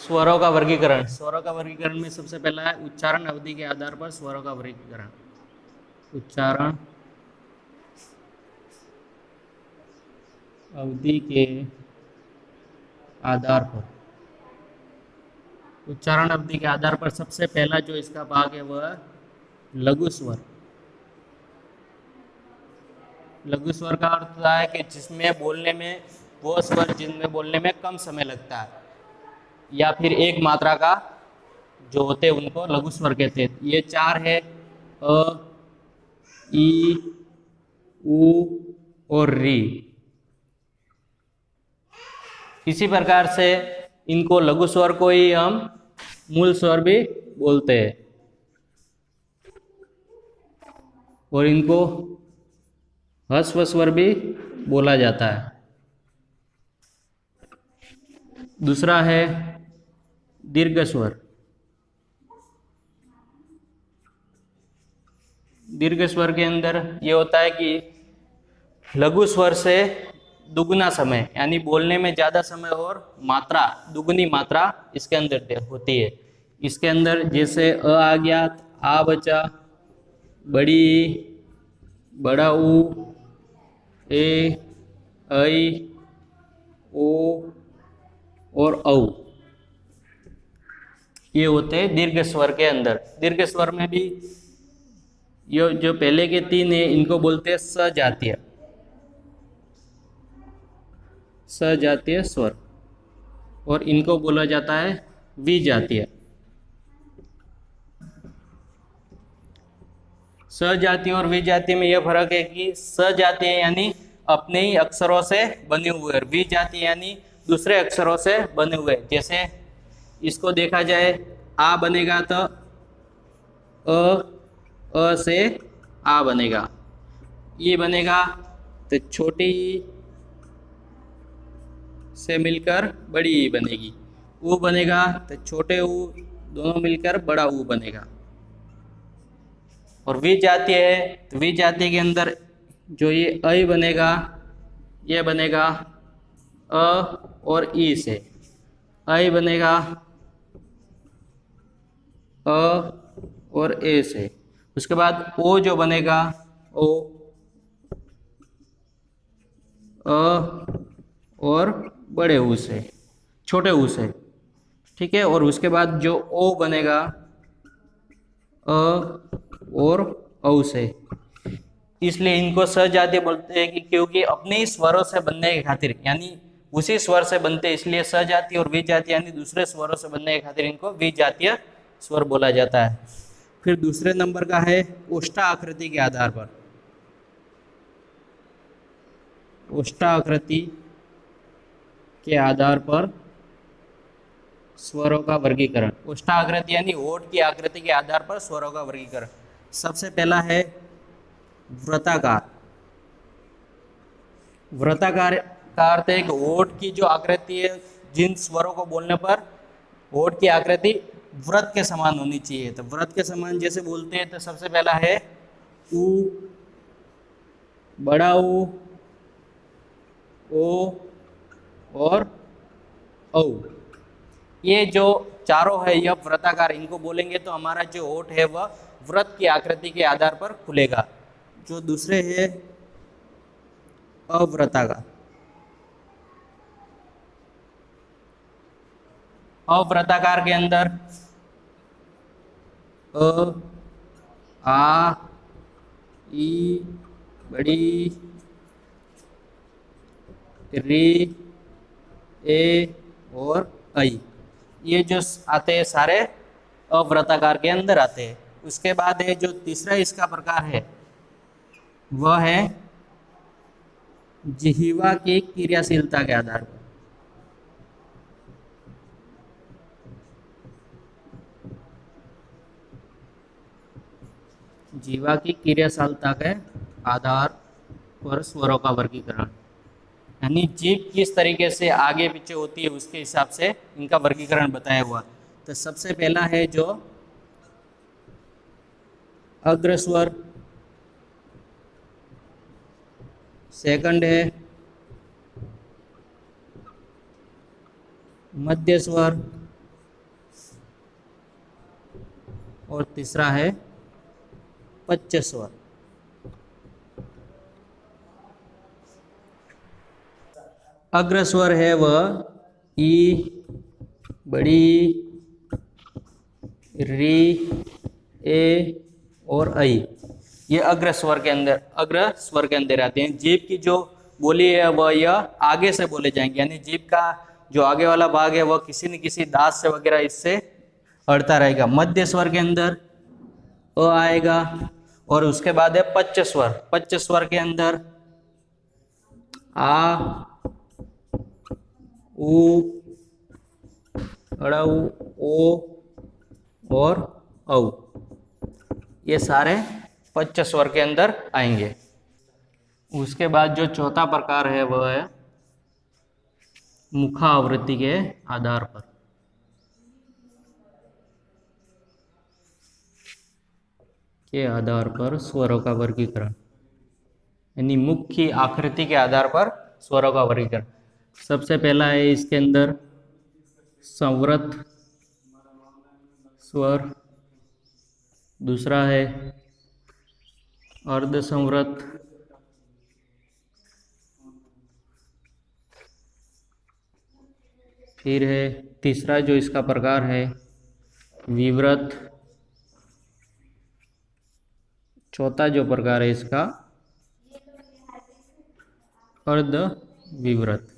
स्वरों का वर्गीकरण। स्वरों का वर्गीकरण में सबसे पहला है उच्चारण अवधि के आधार पर स्वरों का वर्गीकरण। उच्चारण अवधि के आधार पर, उच्चारण अवधि के आधार पर सबसे पहला जो इसका भाग है वह लघु स्वर। लघु स्वर का अर्थ होता है कि जिसमें बोलने में, वो स्वर जिनमें बोलने में कम समय लगता है, या फिर एक मात्रा का जो होते हैं उनको लघु स्वर कहते हैं। ये चार है, अ, ई, उ और री। इसी प्रकार से इनको लघु स्वर को ही हम मूल स्वर भी बोलते हैं और इनको ह्रस्व स्वर भी बोला जाता है। दूसरा है दीर्घ स्वर। दीर्घ स्वर के अंदर ये होता है कि लघु स्वर से दुगुना समय, यानी बोलने में ज़्यादा समय और मात्रा, दुगुनी मात्रा इसके अंदर होती है। इसके अंदर जैसे अ आ गया, आ बचा, बड़ी, बड़ा ऊ, ए, ऐ, ओ और औ, ये होते हैं दीर्घ स्वर के अंदर। दीर्घ स्वर में भी ये जो पहले के तीन है इनको बोलते हैं सजातीय, सजातीय स्वर, और इनको बोला जाता है विजातीय। सजातीय और विजातीय में यह फर्क है कि सजातीय यानी अपने ही अक्षरों से बने हुए, और विजातीय यानी दूसरे अक्षरों से बने हुए। जैसे इसको देखा जाए, आ बनेगा तो अ से आ बनेगा, ये बनेगा तो छोटी ई से मिलकर बड़ी ई बनेगी, ऊ बनेगा तो छोटे ऊ दोनों मिलकर बड़ा ऊ बनेगा। और विजातीय है तो विजातीय के अंदर जो ये ऐ बनेगा, ये बनेगा अ और ई से, ऐ बनेगा अ और ए से। उसके बाद ओ जो बनेगा, ओ, अ और बड़े ऊ से, छोटे ऊ से, ठीक है। और उसके बाद जो ओ बनेगा, अ और औ से। इसलिए इनको सजातीय बोलते हैं कि क्योंकि अपने ही स्वरों से बनने के खातिर, यानी उसी स्वर से बनते हैं, इसलिए सजातीय। और विजातीय यानी दूसरे स्वरों से बनने के खातिर इनको विजातीय स्वर बोला जाता है। फिर दूसरे नंबर का है ओष्ठाकृति के आधार पर। ओष्ठाकृति के आधार पर स्वरों का वर्गीकरण। ओष्ठाकृति यानी होठ की आकृति के आधार पर स्वरों का वर्गीकरण। सबसे पहला है वृत्ताकार। वृत्ताकार का अर्थ है कि होठ की जो आकृति है, जिन स्वरों को बोलने पर होठ की आकृति वृत्त के समान होनी चाहिए। तो वृत्त के समान जैसे बोलते हैं तो सबसे पहला है ऊ, बड़ा ऊ, ओ और औ। ये जो चारों है यह वृत्ताकार, इनको बोलेंगे तो हमारा जो होठ है वह वृत्त की आकृति के आधार पर खुलेगा। जो दूसरे है अवृत्ताकार। अवृत्ताकार के अंदर अ, आ, ई, बड़ी, री, ए और ऐ, ये जो आते हैं सारे अवृत्ताकार के अंदर आते हैं। उसके बाद है जो तीसरा इसका प्रकार है वह है जिह्वा की क्रियाशीलता के आधार पर। जीवा की क्रियाशीलता के आधार पर स्वरों का वर्गीकरण, यानी जीभ किस तरीके से आगे पीछे होती है उसके हिसाब से इनका वर्गीकरण बताया हुआ। तो सबसे पहला है जो अग्रस्वर, सेकंड है मध्य स्वर, और तीसरा है पच्च स्वर। अग्र स्वर है वह ई, बड़ी, री, ए और ऐ। ये अग्र स्वर के अंदर आते हैं। जीभ की जो बोली है वह यह आगे से बोले जाएंगे, यानी जीभ का जो आगे वाला भाग है वह किसी न किसी दांत से वगैरह इससे अड़ता रहेगा। मध्य स्वर के अंदर अ आएगा और उसके बाद है पच्च स्वर। पच्च स्वर के अंदर आ, उ, अड़ऊ, ओ और औ, ये सारे पच्च स्वर के अंदर आएंगे। उसके बाद जो चौथा प्रकार है वह है मुखावृत्ति के आधार पर स्वरों का वर्गीकरण, यानी मुख की आकृति के आधार पर स्वरों का वर्गीकरण। सबसे पहला है इसके अंदर संवृत स्वर, दूसरा है अर्ध संवृत, फिर है तीसरा जो इसका प्रकार है विवृत, चौथा जो प्रकार है इसका अर्ध विवृत।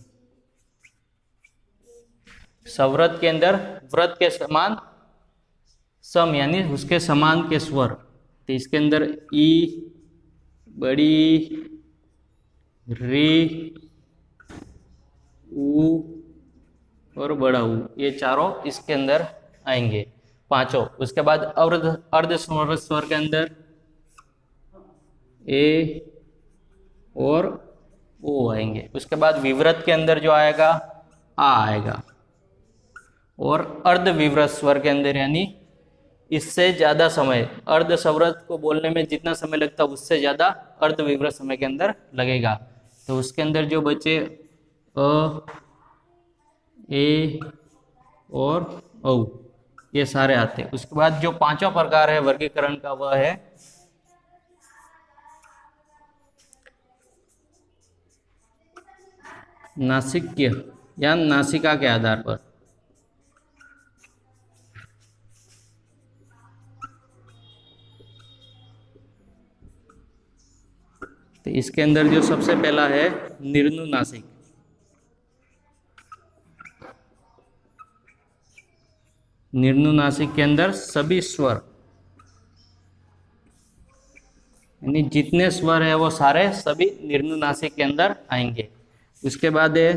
संवृत के अंदर व्रत के समान सम, यानी उसके समान के स्वर, तो इसके अंदर ई, बड़ी, री, ऊ और बड़ा ऊ, ये चारों इसके अंदर आएंगे, पांचों। उसके बाद अर्ध स्वर के अंदर ए और ओ आएंगे। उसके बाद विवृत के अंदर जो आएगा आ आएगा, और अर्ध विवृत स्वर के अंदर यानी इससे ज़्यादा समय, अर्ध संवृत को बोलने में जितना समय लगता है उससे ज़्यादा अर्ध विवृत समय के अंदर लगेगा। तो उसके अंदर जो बचे अ, ए और औ, ये सारे आते हैं। उसके बाद जो पांचवा प्रकार है वर्गीकरण का वह है नासिक्य या नासिका के आधार पर। तो इसके अंदर जो सबसे पहला है निर्नुनासिक। निर्नुनासिक के अंदर सभी स्वर, यानी जितने स्वर है वो सारे सभी निर्नुनासिक के अंदर आएंगे। उसके बाद है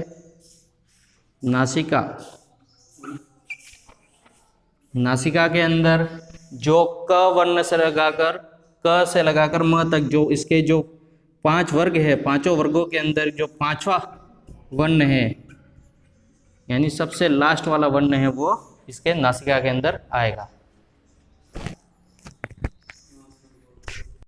नासिका। नासिका के अंदर जो क वर्ण से लगाकर म तक जो इसके जो 5 वर्ग है, पांचों वर्गों के अंदर जो पांचवा वर्ण है, यानी सबसे लास्ट वाला वर्ण है, वो इसके नासिका के अंदर आएगा।